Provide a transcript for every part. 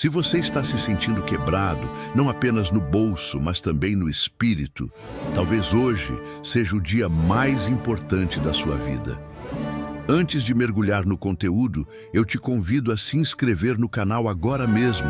Se você está se sentindo quebrado, não apenas no bolso, mas também no espírito, talvez hoje seja o dia mais importante da sua vida. Antes de mergulhar no conteúdo, eu te convido a se inscrever no canal agora mesmo,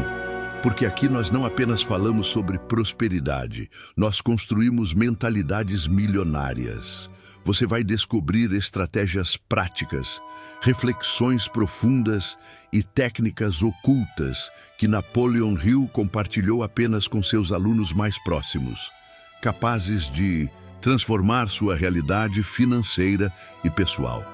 porque aqui nós não apenas falamos sobre prosperidade, nós construímos mentalidades milionárias. Você vai descobrir estratégias práticas, reflexões profundas e técnicas ocultas que Napoleon Hill compartilhou apenas com seus alunos mais próximos, capazes de transformar sua realidade financeira e pessoal.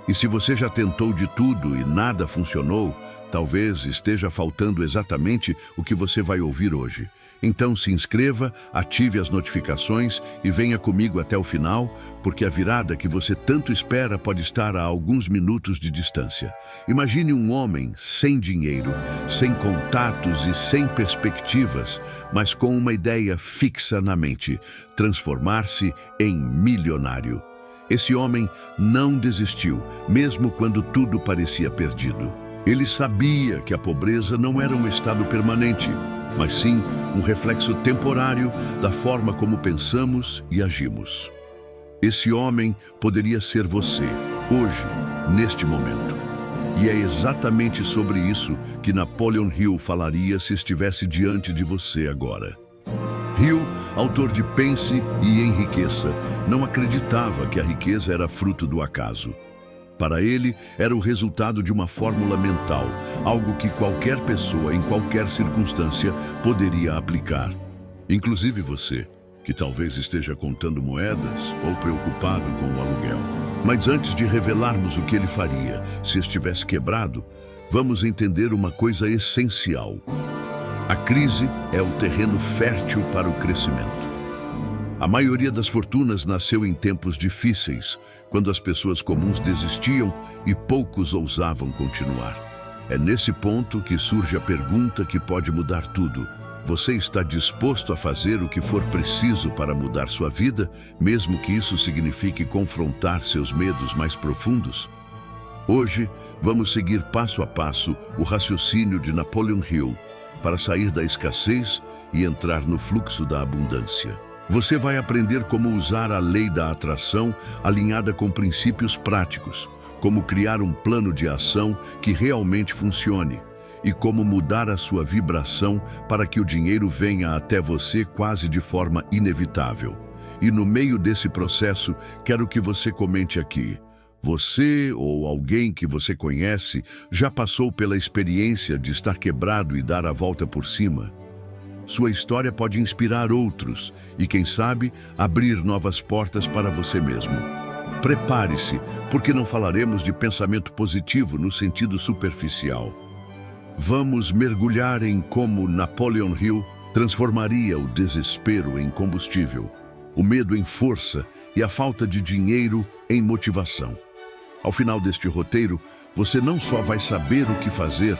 E se você já tentou de tudo e nada funcionou, talvez esteja faltando exatamente o que você vai ouvir hoje. Então se inscreva, ative as notificações e venha comigo até o final, porque a virada que você tanto espera pode estar a alguns minutos de distância. Imagine um homem sem dinheiro, sem contatos e sem perspectivas, mas com uma ideia fixa na mente: transformar-se em milionário. Esse homem não desistiu, mesmo quando tudo parecia perdido. Ele sabia que a pobreza não era um estado permanente, mas sim um reflexo temporário da forma como pensamos e agimos. Esse homem poderia ser você, hoje, neste momento. E é exatamente sobre isso que Napoleon Hill falaria se estivesse diante de você agora. Hill, autor de Pense e Enriqueça, não acreditava que a riqueza era fruto do acaso. Para ele, era o resultado de uma fórmula mental, algo que qualquer pessoa, em qualquer circunstância, poderia aplicar. Inclusive você, que talvez esteja contando moedas ou preocupado com o aluguel. Mas antes de revelarmos o que ele faria se estivesse quebrado, vamos entender uma coisa essencial. A crise é o terreno fértil para o crescimento. A maioria das fortunas nasceu em tempos difíceis, quando as pessoas comuns desistiam e poucos ousavam continuar. É nesse ponto que surge a pergunta que pode mudar tudo. Você está disposto a fazer o que for preciso para mudar sua vida, mesmo que isso signifique confrontar seus medos mais profundos? Hoje, vamos seguir passo a passo o raciocínio de Napoleon Hill para sair da escassez e entrar no fluxo da abundância. Você vai aprender como usar a lei da atração alinhada com princípios práticos, como criar um plano de ação que realmente funcione e como mudar a sua vibração para que o dinheiro venha até você quase de forma inevitável. E no meio desse processo, quero que você comente aqui. Você ou alguém que você conhece já passou pela experiência de estar quebrado e dar a volta por cima? Sua história pode inspirar outros e, quem sabe, abrir novas portas para você mesmo. Prepare-se, porque não falaremos de pensamento positivo no sentido superficial. Vamos mergulhar em como Napoleon Hill transformaria o desespero em combustível, o medo em força e a falta de dinheiro em motivação. Ao final deste roteiro, você não só vai saber o que fazer,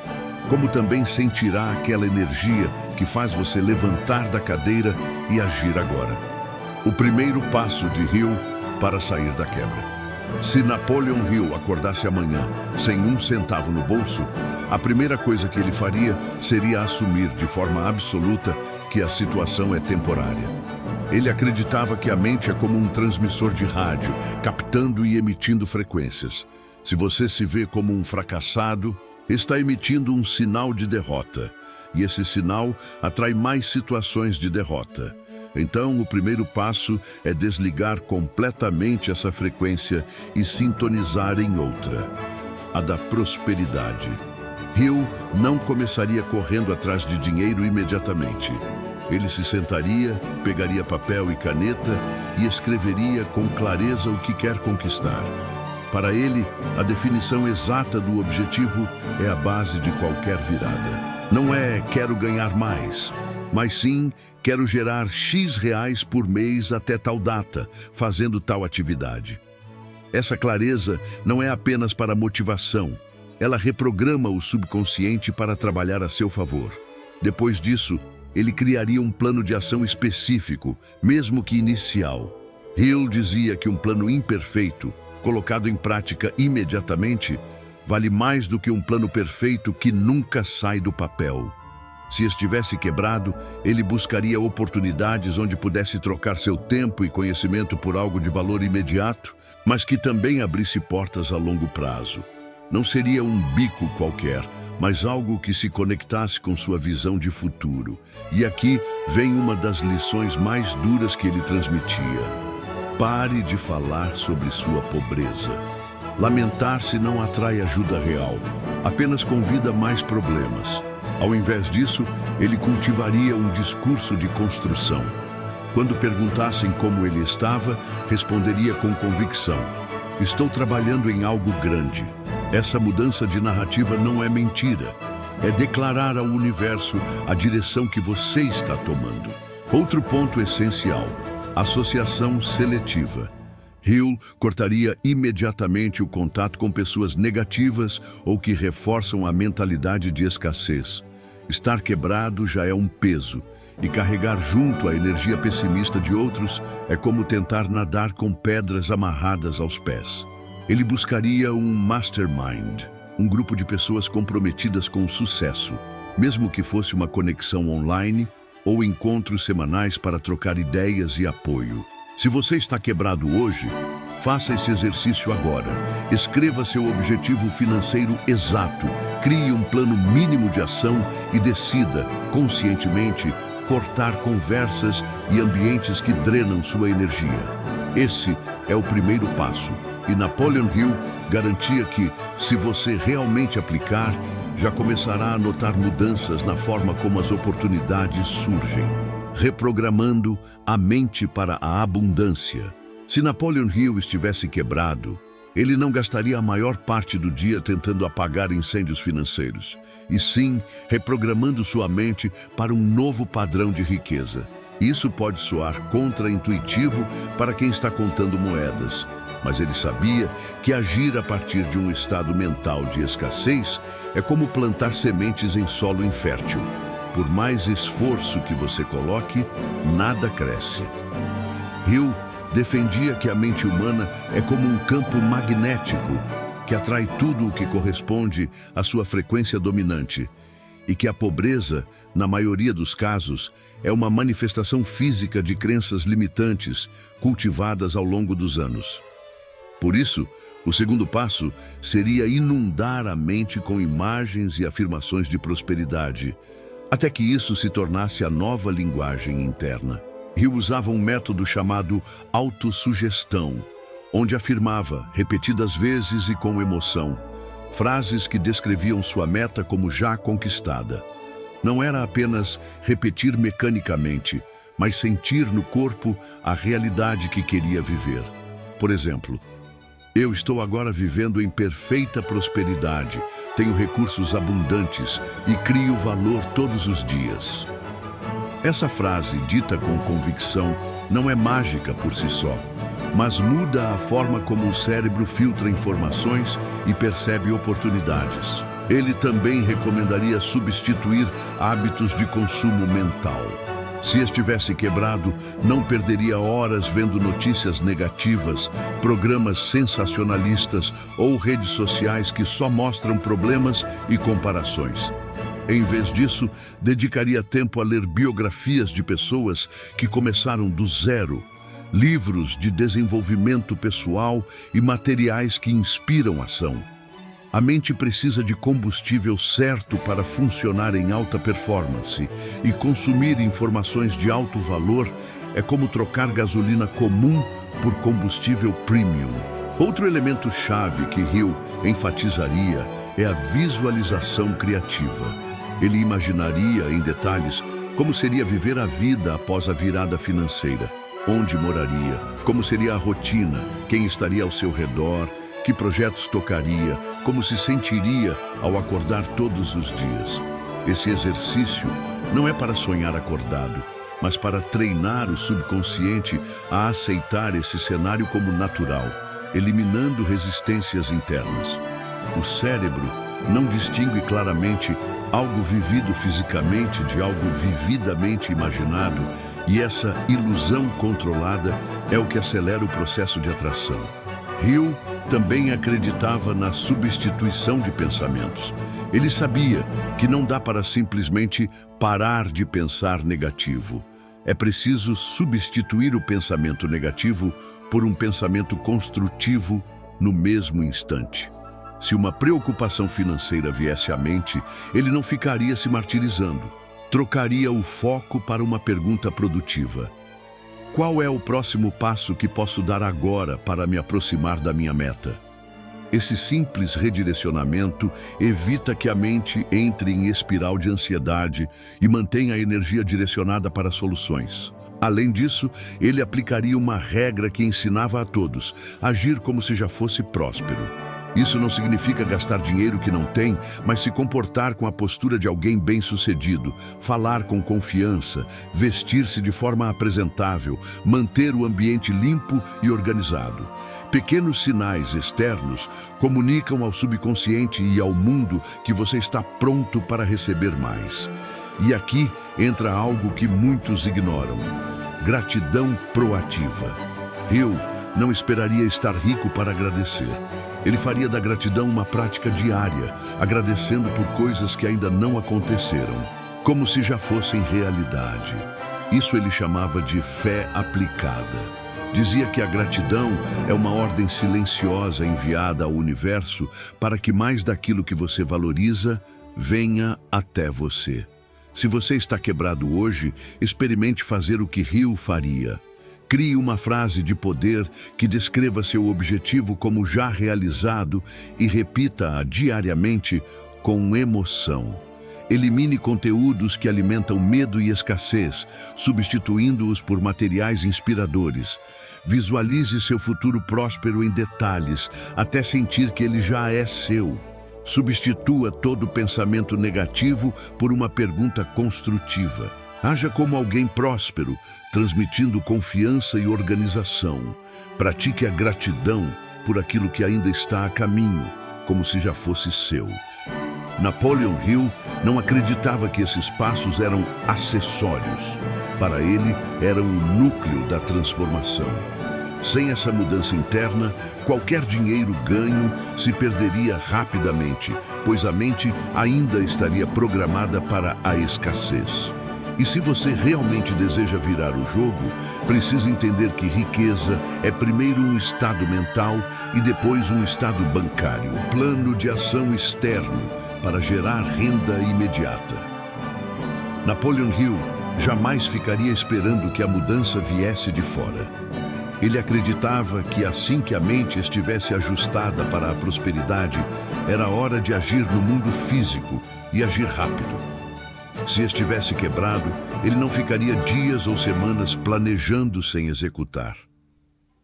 como também sentirá aquela energia que faz você levantar da cadeira e agir agora. O primeiro passo de Hill para sair da quebra. Se Napoleon Hill acordasse amanhã sem um centavo no bolso, a primeira coisa que ele faria seria assumir de forma absoluta que a situação é temporária. Ele acreditava que a mente é como um transmissor de rádio, captando e emitindo frequências. Se você se vê como um fracassado, está emitindo um sinal de derrota, e esse sinal atrai mais situações de derrota. Então, o primeiro passo é desligar completamente essa frequência e sintonizar em outra, a da prosperidade. Hill não começaria correndo atrás de dinheiro imediatamente. Ele se sentaria, pegaria papel e caneta e escreveria com clareza o que quer conquistar. Para ele, a definição exata do objetivo é a base de qualquer virada. Não é quero ganhar mais, mas sim quero gerar X reais por mês até tal data, fazendo tal atividade. Essa clareza não é apenas para motivação, ela reprograma o subconsciente para trabalhar a seu favor. Depois disso, ele criaria um plano de ação específico, mesmo que inicial. Hill dizia que um plano imperfeito, colocado em prática imediatamente, vale mais do que um plano perfeito que nunca sai do papel. Se estivesse quebrado, ele buscaria oportunidades onde pudesse trocar seu tempo e conhecimento por algo de valor imediato, mas que também abrisse portas a longo prazo. Não seria um bico qualquer, mas algo que se conectasse com sua visão de futuro. E aqui vem uma das lições mais duras que ele transmitia. Pare de falar sobre sua pobreza. Lamentar-se não atrai ajuda real, apenas convida mais problemas. Ao invés disso, ele cultivaria um discurso de construção. Quando perguntassem como ele estava, responderia com convicção: estou trabalhando em algo grande. Essa mudança de narrativa não é mentira. É declarar ao universo a direção que você está tomando. Outro ponto essencial: associação seletiva. Hill cortaria imediatamente o contato com pessoas negativas ou que reforçam a mentalidade de escassez. Estar quebrado já é um peso, e carregar junto a energia pessimista de outros é como tentar nadar com pedras amarradas aos pés. Ele buscaria um mastermind, um grupo de pessoas comprometidas com o sucesso, mesmo que fosse uma conexão online ou encontros semanais para trocar ideias e apoio. Se você está quebrado hoje, faça esse exercício agora. Escreva seu objetivo financeiro exato, crie um plano mínimo de ação e decida, conscientemente, cortar conversas e ambientes que drenam sua energia. Esse é o primeiro passo, e Napoleon Hill garantia que, se você realmente aplicar, já começará a notar mudanças na forma como as oportunidades surgem. Reprogramando a mente para a abundância. Se Napoleon Hill estivesse quebrado, ele não gastaria a maior parte do dia tentando apagar incêndios financeiros, e sim reprogramando sua mente para um novo padrão de riqueza. Isso pode soar contraintuitivo para quem está contando moedas, mas ele sabia que agir a partir de um estado mental de escassez é como plantar sementes em solo infértil. Por mais esforço que você coloque, nada cresce. Hill defendia que a mente humana é como um campo magnético que atrai tudo o que corresponde à sua frequência dominante, e que a pobreza, na maioria dos casos, é uma manifestação física de crenças limitantes cultivadas ao longo dos anos. Por isso, o segundo passo seria inundar a mente com imagens e afirmações de prosperidade, até que isso se tornasse a nova linguagem interna. Hill usava um método chamado autossugestão, onde afirmava, repetidas vezes e com emoção, frases que descreviam sua meta como já conquistada. Não era apenas repetir mecanicamente, mas sentir no corpo a realidade que queria viver. Por exemplo, eu estou agora vivendo em perfeita prosperidade, tenho recursos abundantes e crio valor todos os dias. Essa frase, dita com convicção, não é mágica por si só, mas muda a forma como o cérebro filtra informações e percebe oportunidades. Ele também recomendaria substituir hábitos de consumo mental. Se estivesse quebrado, não perderia horas vendo notícias negativas, programas sensacionalistas ou redes sociais que só mostram problemas e comparações. Em vez disso, dedicaria tempo a ler biografias de pessoas que começaram do zero, livros de desenvolvimento pessoal e materiais que inspiram ação. A mente precisa de combustível certo para funcionar em alta performance, e consumir informações de alto valor é como trocar gasolina comum por combustível premium. Outro elemento chave que Hill enfatizaria é a visualização criativa. Ele imaginaria em detalhes como seria viver a vida após a virada financeira, onde moraria, como seria a rotina, quem estaria ao seu redor, que projetos tocaria, como se sentiria ao acordar todos os dias. Esse exercício não é para sonhar acordado, mas para treinar o subconsciente a aceitar esse cenário como natural, eliminando resistências internas. O cérebro não distingue claramente algo vivido fisicamente de algo vividamente imaginado, e essa ilusão controlada é o que acelera o processo de atração. Hill também acreditava na substituição de pensamentos. Ele sabia que não dá para simplesmente parar de pensar negativo. É preciso substituir o pensamento negativo por um pensamento construtivo no mesmo instante. Se uma preocupação financeira viesse à mente, ele não ficaria se martirizando. Trocaria o foco para uma pergunta produtiva. Qual é o próximo passo que posso dar agora para me aproximar da minha meta? Esse simples redirecionamento evita que a mente entre em espiral de ansiedade e mantenha a energia direcionada para soluções. Além disso, ele aplicaria uma regra que ensinava a todos: agir como se já fosse próspero. Isso não significa gastar dinheiro que não tem, mas se comportar com a postura de alguém bem-sucedido, falar com confiança, vestir-se de forma apresentável, manter o ambiente limpo e organizado. Pequenos sinais externos comunicam ao subconsciente e ao mundo que você está pronto para receber mais. E aqui entra algo que muitos ignoram: gratidão proativa. Hill não esperaria estar rico para agradecer. Ele faria da gratidão uma prática diária, agradecendo por coisas que ainda não aconteceram, como se já fossem realidade. Isso ele chamava de fé aplicada. Dizia que a gratidão é uma ordem silenciosa enviada ao universo para que mais daquilo que você valoriza venha até você. Se você está quebrado hoje, experimente fazer o que Hill faria. Crie uma frase de poder que descreva seu objetivo como já realizado e repita-a diariamente com emoção. Elimine conteúdos que alimentam medo e escassez, substituindo-os por materiais inspiradores. Visualize seu futuro próspero em detalhes, até sentir que ele já é seu. Substitua todo pensamento negativo por uma pergunta construtiva. Haja como alguém próspero, transmitindo confiança e organização. Pratique a gratidão por aquilo que ainda está a caminho, como se já fosse seu. Napoleon Hill não acreditava que esses passos eram acessórios. Para ele, eram o núcleo da transformação. Sem essa mudança interna, qualquer dinheiro ganho se perderia rapidamente, pois a mente ainda estaria programada para a escassez. E se você realmente deseja virar o jogo, precisa entender que riqueza é primeiro um estado mental e depois um estado bancário, plano de ação externo para gerar renda imediata. Napoleon Hill jamais ficaria esperando que a mudança viesse de fora. Ele acreditava que assim que a mente estivesse ajustada para a prosperidade, era hora de agir no mundo físico e agir rápido. Se estivesse quebrado, ele não ficaria dias ou semanas planejando sem executar.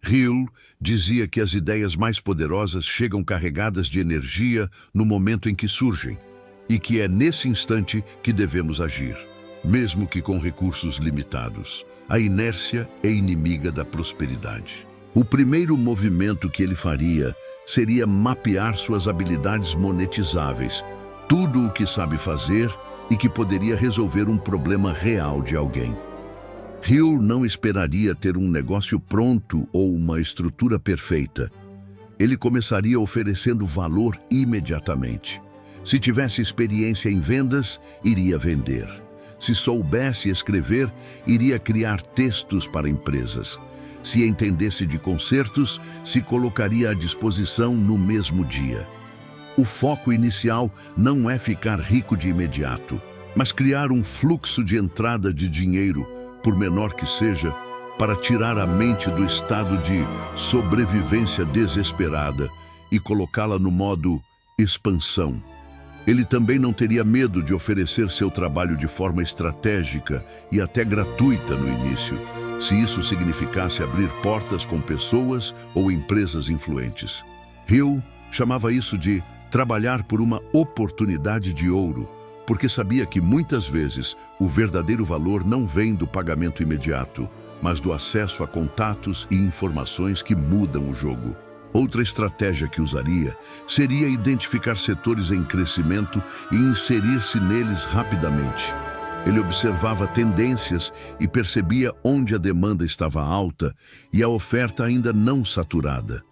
Hill dizia que as ideias mais poderosas chegam carregadas de energia no momento em que surgem, e que é nesse instante que devemos agir, mesmo que com recursos limitados. A inércia é inimiga da prosperidade. O primeiro movimento que ele faria seria mapear suas habilidades monetizáveis, tudo o que sabe fazer e que poderia resolver um problema real de alguém. Hill não esperaria ter um negócio pronto ou uma estrutura perfeita. Ele começaria oferecendo valor imediatamente. Se tivesse experiência em vendas, iria vender. Se soubesse escrever, iria criar textos para empresas. Se entendesse de concertos, se colocaria à disposição no mesmo dia. O foco inicial não é ficar rico de imediato, mas criar um fluxo de entrada de dinheiro, por menor que seja, para tirar a mente do estado de sobrevivência desesperada e colocá-la no modo expansão. Ele também não teria medo de oferecer seu trabalho de forma estratégica e até gratuita no início, se isso significasse abrir portas com pessoas ou empresas influentes. Hill chamava isso de trabalhar por uma oportunidade de ouro, porque sabia que muitas vezes o verdadeiro valor não vem do pagamento imediato, mas do acesso a contatos e informações que mudam o jogo. Outra estratégia que usaria seria identificar setores em crescimento e inserir-se neles rapidamente. Ele observava tendências e percebia onde a demanda estava alta e a oferta ainda não saturada.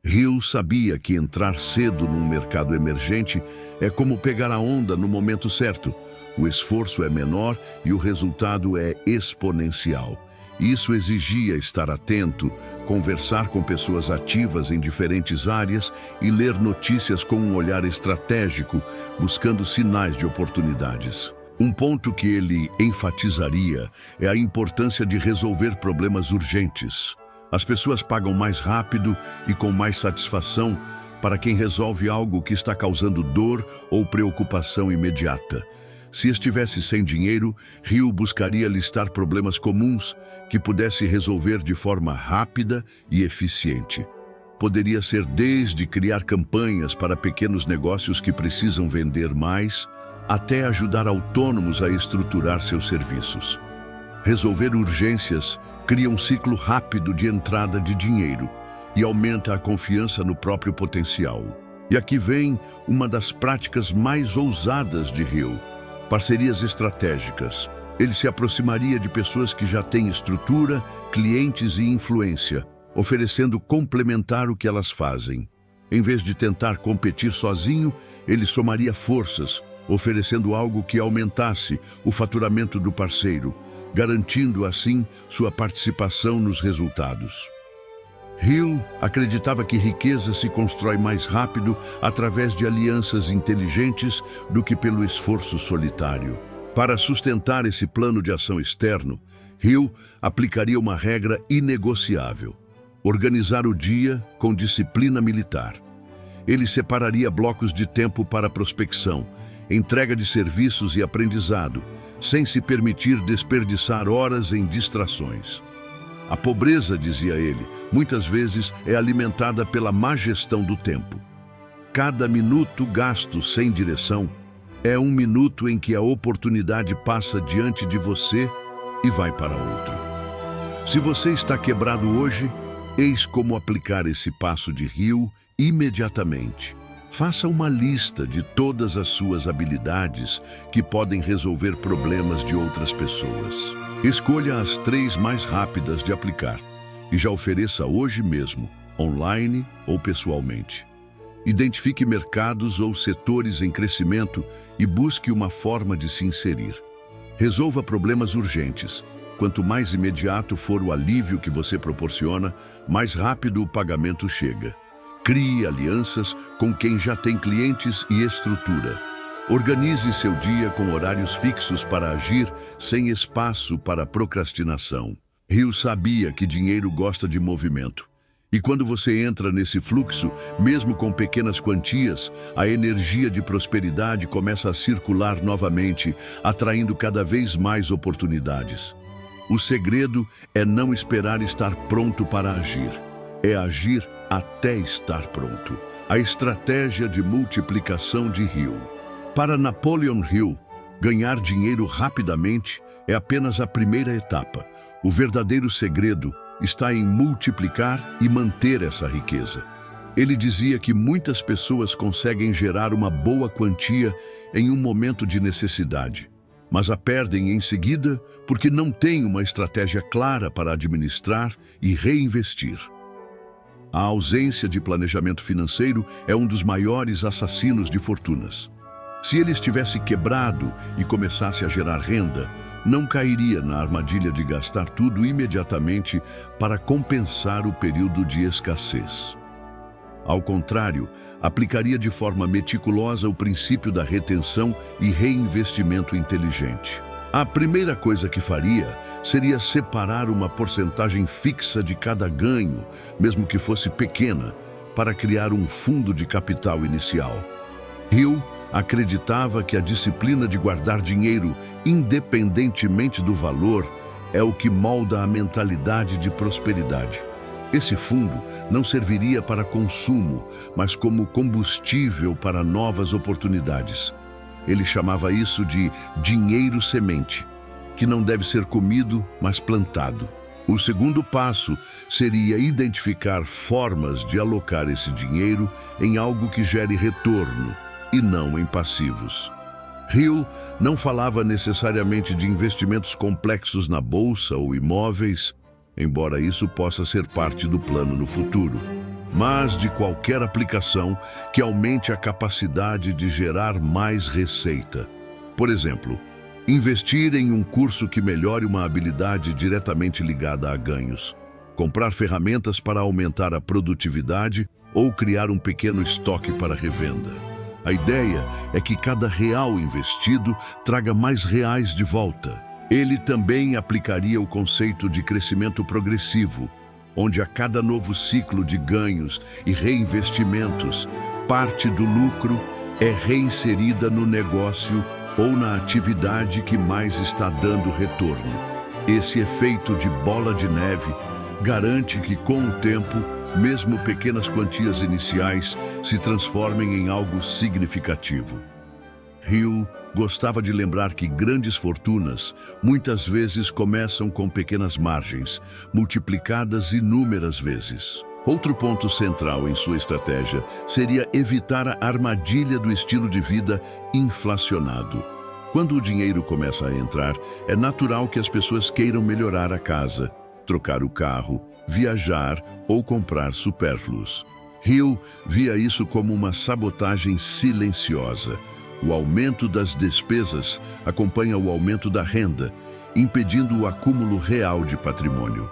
Hill sabia que entrar cedo num mercado emergente é como pegar a onda no momento certo. O esforço é menor e o resultado é exponencial. Isso exigia estar atento, conversar com pessoas ativas em diferentes áreas e ler notícias com um olhar estratégico, buscando sinais de oportunidades. Um ponto que ele enfatizaria é a importância de resolver problemas urgentes. As pessoas pagam mais rápido e com mais satisfação para quem resolve algo que está causando dor ou preocupação imediata. Se estivesse sem dinheiro, Hill buscaria listar problemas comuns que pudesse resolver de forma rápida e eficiente. Poderia ser desde criar campanhas para pequenos negócios que precisam vender mais, até ajudar autônomos a estruturar seus serviços. Resolver urgências cria um ciclo rápido de entrada de dinheiro e aumenta a confiança no próprio potencial. E aqui vem uma das práticas mais ousadas de Hill: parcerias estratégicas. Ele se aproximaria de pessoas que já têm estrutura, clientes e influência, oferecendo complementar o que elas fazem. Em vez de tentar competir sozinho, ele somaria forças, oferecendo algo que aumentasse o faturamento do parceiro, garantindo assim sua participação nos resultados. Hill acreditava que riqueza se constrói mais rápido através de alianças inteligentes do que pelo esforço solitário. Para sustentar esse plano de ação externo, Hill aplicaria uma regra inegociável: organizar o dia com disciplina militar. Ele separaria blocos de tempo para prospecção, entrega de serviços e aprendizado, sem se permitir desperdiçar horas em distrações. A pobreza, dizia ele, muitas vezes é alimentada pela má gestão do tempo. Cada minuto gasto sem direção é um minuto em que a oportunidade passa diante de você e vai para outro. Se você está quebrado hoje, eis como aplicar esse passo de Hill imediatamente. Faça uma lista de todas as suas habilidades que podem resolver problemas de outras pessoas. Escolha as 3 mais rápidas de aplicar e já ofereça hoje mesmo, online ou pessoalmente. Identifique mercados ou setores em crescimento e busque uma forma de se inserir. Resolva problemas urgentes. Quanto mais imediato for o alívio que você proporciona, mais rápido o pagamento chega. Crie alianças com quem já tem clientes e estrutura. Organize seu dia com horários fixos para agir, sem espaço para procrastinação. Hill sabia que dinheiro gosta de movimento. E quando você entra nesse fluxo, mesmo com pequenas quantias, a energia de prosperidade começa a circular novamente, atraindo cada vez mais oportunidades. O segredo é não esperar estar pronto para agir. É agir até estar pronto. A estratégia de multiplicação de Hill. Para Napoleon Hill, ganhar dinheiro rapidamente é apenas a primeira etapa. O verdadeiro segredo está em multiplicar e manter essa riqueza. Ele dizia que muitas pessoas conseguem gerar uma boa quantia em um momento de necessidade, mas a perdem em seguida porque não têm uma estratégia clara para administrar e reinvestir. A ausência de planejamento financeiro é um dos maiores assassinos de fortunas. Se ele estivesse quebrado e começasse a gerar renda, não cairia na armadilha de gastar tudo imediatamente para compensar o período de escassez. Ao contrário, aplicaria de forma meticulosa o princípio da retenção e reinvestimento inteligente. A primeira coisa que faria seria separar uma porcentagem fixa de cada ganho, mesmo que fosse pequena, para criar um fundo de capital inicial. Hill acreditava que a disciplina de guardar dinheiro, independentemente do valor, é o que molda a mentalidade de prosperidade. Esse fundo não serviria para consumo, mas como combustível para novas oportunidades. Ele chamava isso de dinheiro semente, que não deve ser comido, mas plantado. O segundo passo seria identificar formas de alocar esse dinheiro em algo que gere retorno, e não em passivos. Hill não falava necessariamente de investimentos complexos na bolsa ou imóveis, embora isso possa ser parte do plano no futuro. mas de qualquer aplicação que aumente a capacidade de gerar mais receita. Por exemplo, investir em um curso que melhore uma habilidade diretamente ligada a ganhos, comprar ferramentas para aumentar a produtividade ou criar um pequeno estoque para revenda. A ideia é que cada real investido traga mais reais de volta. Ele também aplicaria o conceito de crescimento progressivo, onde a cada novo ciclo de ganhos e reinvestimentos, parte do lucro é reinserida no negócio ou na atividade que mais está dando retorno. Esse efeito de bola de neve garante que, com o tempo, mesmo pequenas quantias iniciais se transformem em algo significativo. Hill gostava de lembrar que grandes fortunas muitas vezes começam com pequenas margens, multiplicadas inúmeras vezes. Outro ponto central em sua estratégia seria evitar a armadilha do estilo de vida inflacionado. Quando o dinheiro começa a entrar, é natural que as pessoas queiram melhorar a casa, trocar o carro, viajar ou comprar supérfluos. Hill via isso como uma sabotagem silenciosa. O aumento das despesas acompanha o aumento da renda, impedindo o acúmulo real de patrimônio.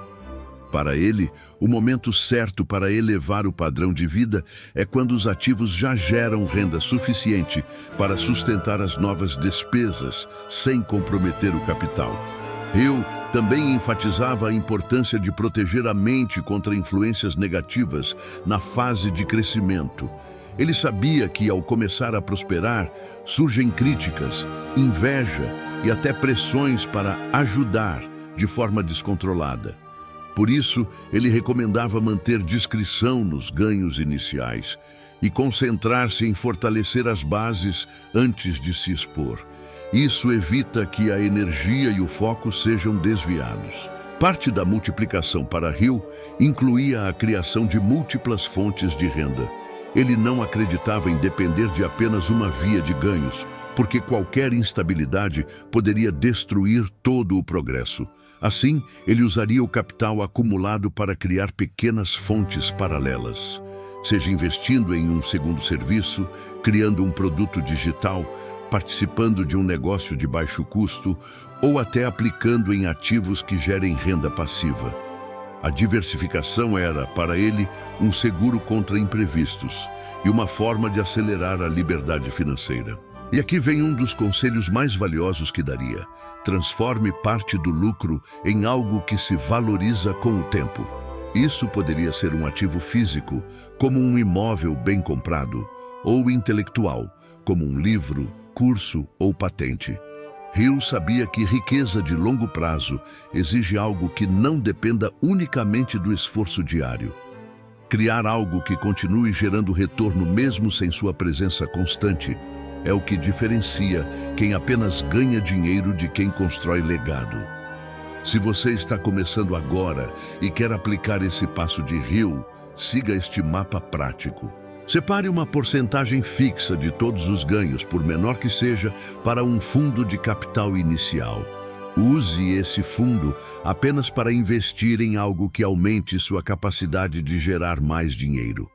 Para ele, o momento certo para elevar o padrão de vida é quando os ativos já geram renda suficiente para sustentar as novas despesas, sem comprometer o capital. Hill também enfatizava a importância de proteger a mente contra influências negativas na fase de crescimento. Ele sabia que, ao começar a prosperar, surgem críticas, inveja e até pressões para ajudar de forma descontrolada. Por isso, ele recomendava manter discrição nos ganhos iniciais e concentrar-se em fortalecer as bases antes de se expor. Isso evita que a energia e o foco sejam desviados. Parte da multiplicação para Hill incluía a criação de múltiplas fontes de renda. Ele não acreditava em depender de apenas uma via de ganhos, porque qualquer instabilidade poderia destruir todo o progresso. Assim, ele usaria o capital acumulado para criar pequenas fontes paralelas, seja investindo em um segundo serviço, criando um produto digital, participando de um negócio de baixo custo ou até aplicando em ativos que gerem renda passiva. A diversificação era, para ele, um seguro contra imprevistos e uma forma de acelerar a liberdade financeira. E aqui vem um dos conselhos mais valiosos que daria: transforme parte do lucro em algo que se valoriza com o tempo. Isso poderia ser um ativo físico, como um imóvel bem comprado, ou intelectual, como um livro, curso ou patente. Hill sabia que riqueza de longo prazo exige algo que não dependa unicamente do esforço diário. Criar algo que continue gerando retorno mesmo sem sua presença constante é o que diferencia quem apenas ganha dinheiro de quem constrói legado. Se você está começando agora e quer aplicar esse passo de Hill, siga este mapa prático. Separe uma porcentagem fixa de todos os ganhos, por menor que seja, para um fundo de capital inicial. Use esse fundo apenas para investir em algo que aumente sua capacidade de gerar mais dinheiro.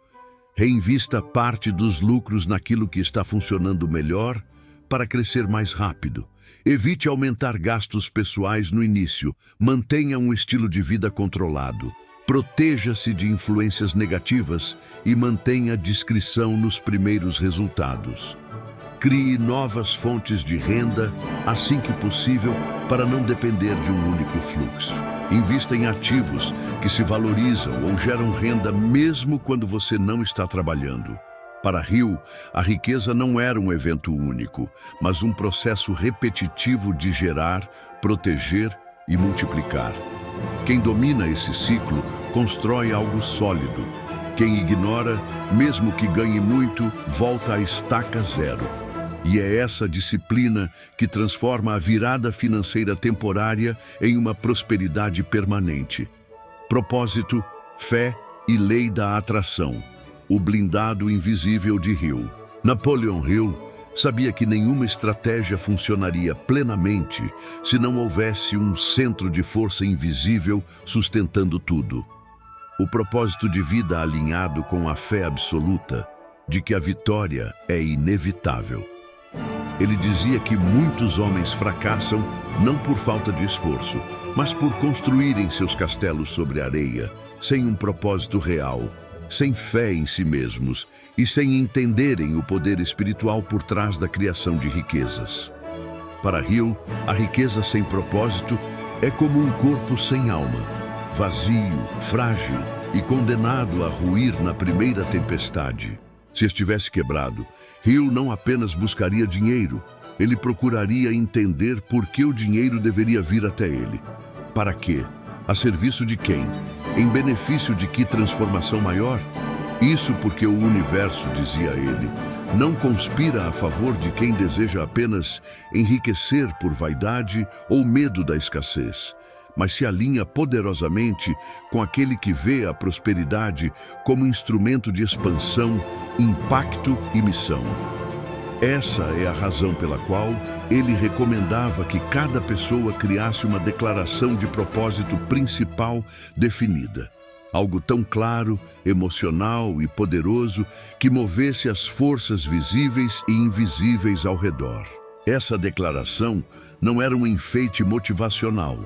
Reinvista parte dos lucros naquilo que está funcionando melhor para crescer mais rápido. Evite aumentar gastos pessoais no início. Mantenha um estilo de vida controlado. Proteja-se de influências negativas e mantenha discrição nos primeiros resultados. Crie novas fontes de renda assim que possível para não depender de um único fluxo. Invista em ativos que se valorizam ou geram renda mesmo quando você não está trabalhando. Para Hill, a riqueza não era um evento único, mas um processo repetitivo de gerar, proteger e multiplicar. Quem domina esse ciclo constrói algo sólido. Quem ignora, mesmo que ganhe muito, volta à estaca zero. E é essa disciplina que transforma a virada financeira temporária em uma prosperidade permanente. Propósito, fé e lei da atração. O blindado invisível de Hill. Napoleon Hill sabia que nenhuma estratégia funcionaria plenamente se não houvesse um centro de força invisível sustentando tudo. o propósito de vida alinhado com a fé absoluta de que a vitória é inevitável. Ele dizia que muitos homens fracassam não por falta de esforço, mas por construírem seus castelos sobre areia, sem um propósito real, sem fé em si mesmos e sem entenderem o poder espiritual por trás da criação de riquezas. Para Hill, a riqueza sem propósito é como um corpo sem alma, vazio, frágil e condenado a ruir na primeira tempestade. Se estivesse quebrado, Hill não apenas buscaria dinheiro, ele procuraria entender por que o dinheiro deveria vir até ele. Para quê? A serviço de quem? Em benefício de que transformação maior? Isso porque o universo, dizia ele, não conspira a favor de quem deseja apenas enriquecer por vaidade ou medo da escassez, mas se alinha poderosamente com aquele que vê a prosperidade como instrumento de expansão, impacto e missão. Essa é a razão pela qual ele recomendava que cada pessoa criasse uma declaração de propósito principal definida. Algo tão claro, emocional e poderoso que movesse as forças visíveis e invisíveis ao redor. Essa declaração não era um enfeite motivacional,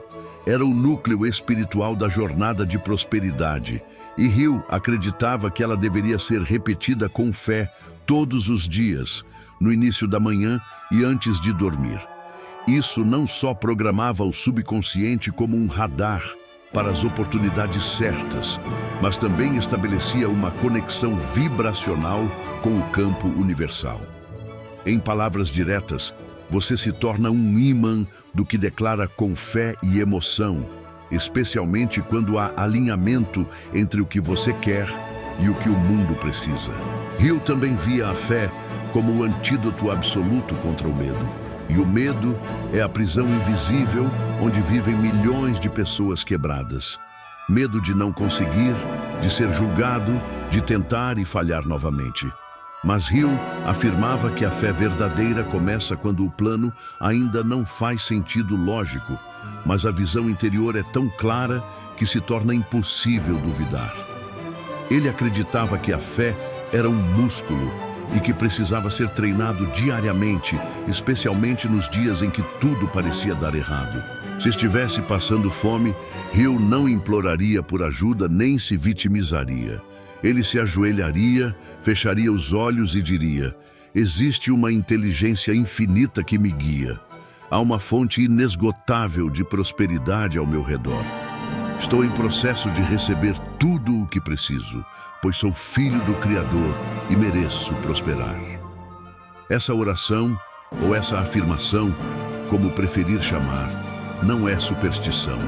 era o núcleo espiritual da jornada de prosperidade, e Hill acreditava que ela deveria ser repetida com fé todos os dias, no início da manhã e antes de dormir. Isso não só programava o subconsciente como um radar para as oportunidades certas, mas também estabelecia uma conexão vibracional com o campo universal. Em palavras diretas, você se torna um ímã do que declara com fé e emoção, especialmente quando há alinhamento entre o que você quer e o que o mundo precisa. Hill também via a fé como o antídoto absoluto contra o medo. E o medo é a prisão invisível onde vivem milhões de pessoas quebradas. Medo de não conseguir, de ser julgado, de tentar e falhar novamente. Mas Hill afirmava que a fé verdadeira começa quando o plano ainda não faz sentido lógico, mas a visão interior é tão clara que se torna impossível duvidar. Ele acreditava que a fé era um músculo e que precisava ser treinado diariamente, especialmente nos dias em que tudo parecia dar errado. Se estivesse passando fome, Hill não imploraria por ajuda nem se vitimizaria. Ele se ajoelharia, fecharia os olhos e diria: existe uma inteligência infinita que me guia. Há uma fonte inesgotável de prosperidade ao meu redor. Estou em processo de receber tudo o que preciso, pois sou filho do Criador e mereço prosperar. Essa oração, ou essa afirmação, como preferir chamar, não é superstição.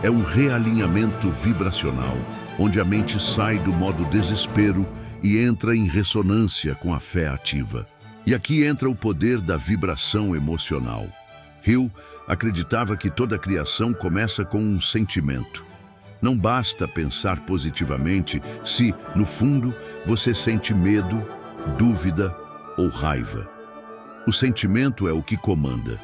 É um realinhamento vibracional, onde a mente sai do modo desespero e entra em ressonância com a fé ativa. E aqui entra o poder da vibração emocional. Hill acreditava que toda criação começa com um sentimento. Não basta pensar positivamente se, no fundo, você sente medo, dúvida ou raiva. O sentimento é o que comanda.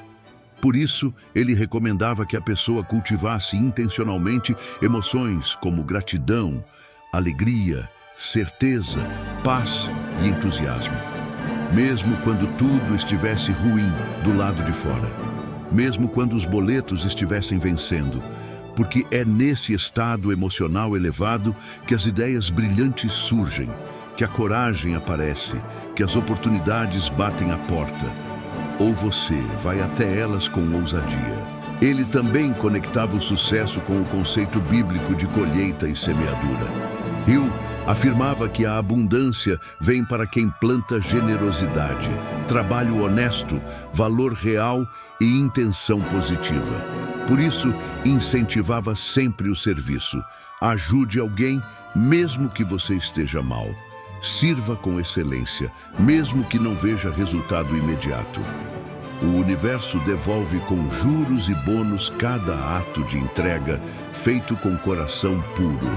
Por isso, ele recomendava que a pessoa cultivasse intencionalmente emoções como gratidão, alegria, certeza, paz e entusiasmo. Mesmo quando tudo estivesse ruim do lado de fora. Mesmo quando os boletos estivessem vencendo, porque é nesse estado emocional elevado que as ideias brilhantes surgem, que a coragem aparece, que as oportunidades batem à porta, ou você vai até elas com ousadia. Ele também conectava o sucesso com o conceito bíblico de colheita e semeadura. Hill afirmava que a abundância vem para quem planta generosidade, trabalho honesto, valor real e intenção positiva. Por isso, incentivava sempre o serviço. Ajude alguém, mesmo que você esteja mal. Sirva com excelência, mesmo que não veja resultado imediato. O universo devolve com juros e bônus cada ato de entrega feito com coração puro.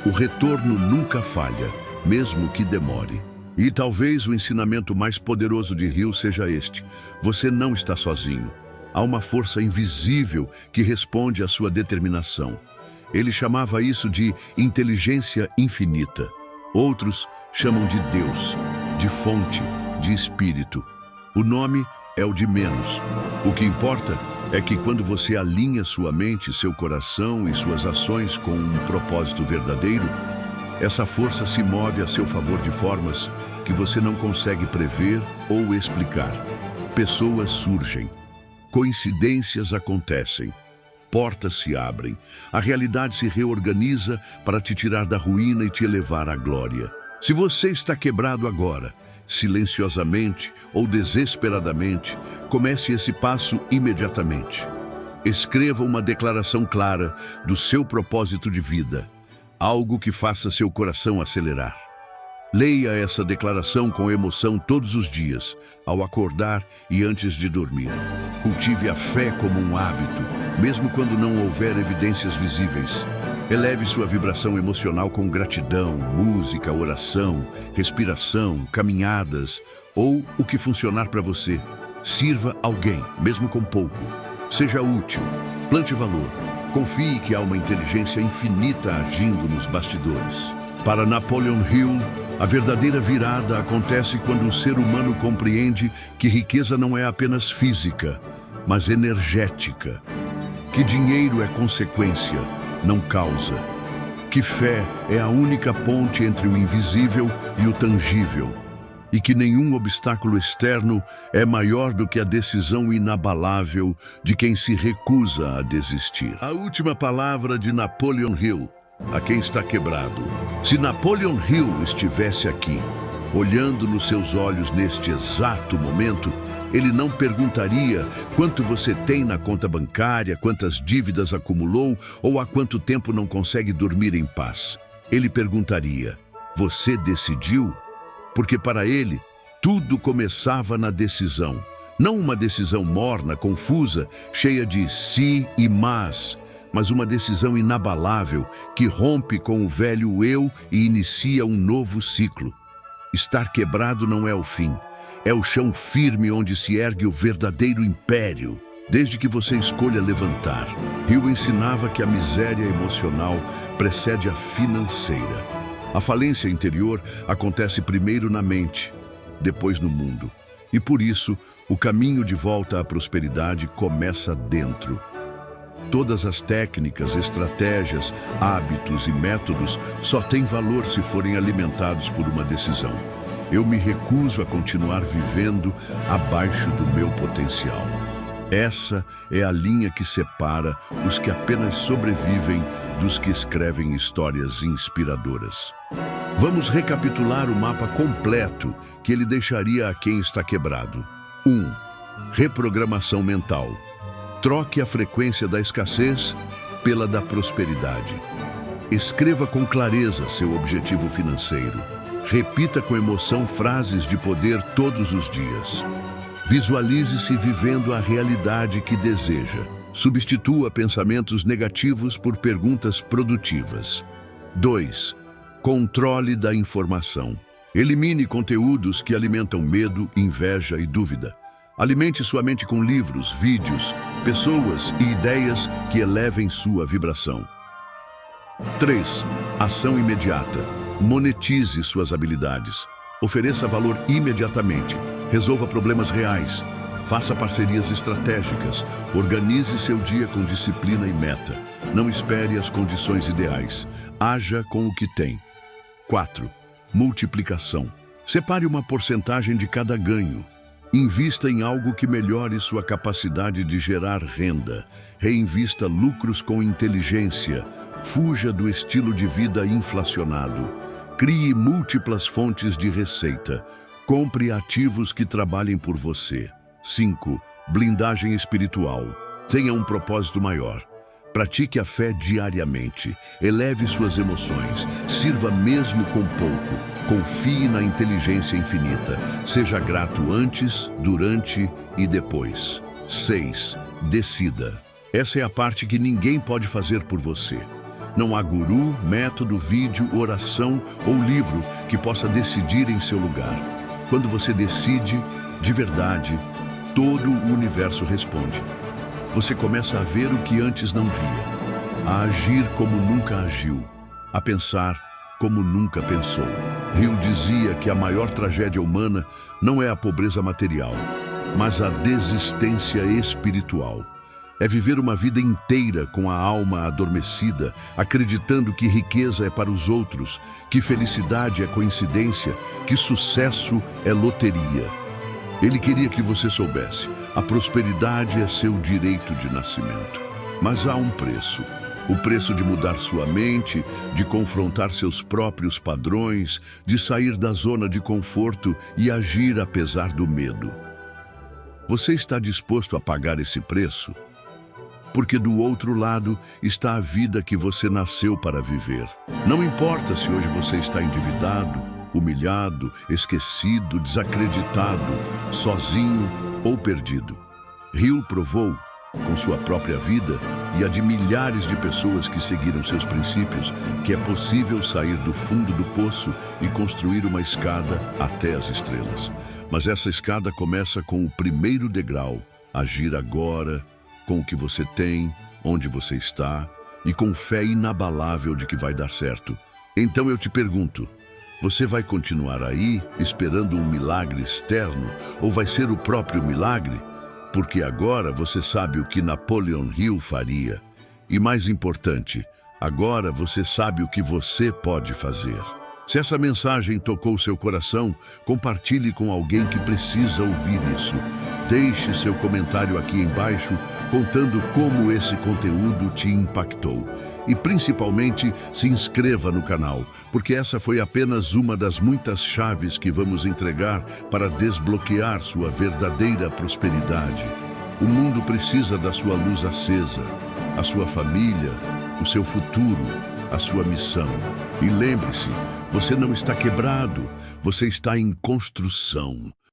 O retorno nunca falha, mesmo que demore. E talvez o ensinamento mais poderoso de Hill seja este: você não está sozinho. Há uma força invisível que responde à sua determinação. Ele chamava isso de inteligência infinita. Outros chamam de Deus, de fonte, de espírito. O nome é o de menos. O que importa é que quando você alinha sua mente, seu coração e suas ações com um propósito verdadeiro, essa força se move a seu favor de formas que você não consegue prever ou explicar. Pessoas surgem, coincidências acontecem, portas se abrem, a realidade se reorganiza para te tirar da ruína e te elevar à glória. Se você está quebrado agora, silenciosamente ou desesperadamente, comece esse passo imediatamente. Escreva uma declaração clara do seu propósito de vida, algo que faça seu coração acelerar. Leia essa declaração com emoção todos os dias, ao acordar e antes de dormir. Cultive a fé como um hábito, mesmo quando não houver evidências visíveis. Eleve sua vibração emocional com gratidão, música, oração, respiração, caminhadas ou o que funcionar para você. Sirva alguém, mesmo com pouco. Seja útil, plante valor. Confie que há uma inteligência infinita agindo nos bastidores. Para Napoleon Hill, a verdadeira virada acontece quando o ser humano compreende que riqueza não é apenas física, mas energética. Que dinheiro é consequência, não causa. Que fé é a única ponte entre o invisível e o tangível. E que nenhum obstáculo externo é maior do que a decisão inabalável de quem se recusa a desistir. A última palavra de Napoleon Hill, a quem está quebrado. Se Napoleon Hill estivesse aqui, olhando nos seus olhos neste exato momento, ele não perguntaria quanto você tem na conta bancária, quantas dívidas acumulou ou há quanto tempo não consegue dormir em paz. Ele perguntaria: você decidiu? Porque para ele, tudo começava na decisão. Não uma decisão morna, confusa, cheia de se e mas uma decisão inabalável que rompe com o velho eu e inicia um novo ciclo. Estar quebrado não é o fim. É o chão firme onde se ergue o verdadeiro império, desde que você escolha levantar. Hill ensinava que a miséria emocional precede a financeira. A falência interior acontece primeiro na mente, depois no mundo. E por isso, o caminho de volta à prosperidade começa dentro. Todas as técnicas, estratégias, hábitos e métodos só têm valor se forem alimentados por uma decisão. Eu me recuso a continuar vivendo abaixo do meu potencial. Essa é a linha que separa os que apenas sobrevivem dos que escrevem histórias inspiradoras. Vamos recapitular o mapa completo que ele deixaria a quem está quebrado. 1. Reprogramação mental. Troque a frequência da escassez pela da prosperidade. Escreva com clareza seu objetivo financeiro. Repita com emoção frases de poder todos os dias. Visualize-se vivendo a realidade que deseja. Substitua pensamentos negativos por perguntas produtivas. 2. Controle da informação. Elimine conteúdos que alimentam medo, inveja e dúvida. Alimente sua mente com livros, vídeos, pessoas e ideias que elevem sua vibração. 3. Ação imediata. Monetize suas habilidades. Ofereça valor imediatamente. Resolva problemas reais. Faça parcerias estratégicas. Organize seu dia com disciplina e meta. Não espere as condições ideais. Haja com o que tem. 4. Multiplicação. Separe uma porcentagem de cada ganho. Invista em algo que melhore sua capacidade de gerar renda. Reinvista lucros com inteligência. Fuja do estilo de vida inflacionado. Crie múltiplas fontes de receita. Compre ativos que trabalhem por você. 5. Blindagem espiritual. Tenha um propósito maior. Pratique a fé diariamente. Eleve suas emoções. Sirva mesmo com pouco. Confie na inteligência infinita. Seja grato antes, durante e depois. 6. Decida. Essa é a parte que ninguém pode fazer por você. Não há guru, método, vídeo, oração ou livro que possa decidir em seu lugar. Quando você decide, de verdade, todo o universo responde. Você começa a ver o que antes não via. a agir como nunca agiu, a pensar como nunca pensou. Hill dizia que a maior tragédia humana não é a pobreza material, mas a desistência espiritual. É viver uma vida inteira com a alma adormecida, acreditando que riqueza é para os outros, que felicidade é coincidência, que sucesso é loteria. Ele queria que você soubesse, a prosperidade é seu direito de nascimento. Mas há um preço. O preço de mudar sua mente, de confrontar seus próprios padrões, de sair da zona de conforto e agir apesar do medo. Você está disposto a pagar esse preço? Porque do outro lado está a vida que você nasceu para viver. Não importa se hoje você está endividado, humilhado, esquecido, desacreditado, sozinho ou perdido. Hill provou, com sua própria vida e a de milhares de pessoas que seguiram seus princípios, que é possível sair do fundo do poço e construir uma escada até as estrelas. Mas essa escada começa com o primeiro degrau, agir agora, com o que você tem, onde você está e com fé inabalável de que vai dar certo. Então eu te pergunto, você vai continuar aí esperando um milagre externo ou vai ser o próprio milagre? Porque agora você sabe o que Napoleon Hill faria. E mais importante, agora você sabe o que você pode fazer. Se essa mensagem tocou seu coração, compartilhe com alguém que precisa ouvir isso. Deixe seu comentário aqui embaixo contando como esse conteúdo te impactou. E principalmente se inscreva no canal, porque essa foi apenas uma das muitas chaves que vamos entregar para desbloquear sua verdadeira prosperidade. O mundo precisa da sua luz acesa, a sua família, o seu futuro, a sua missão. E lembre-se, você não está quebrado, você está em construção.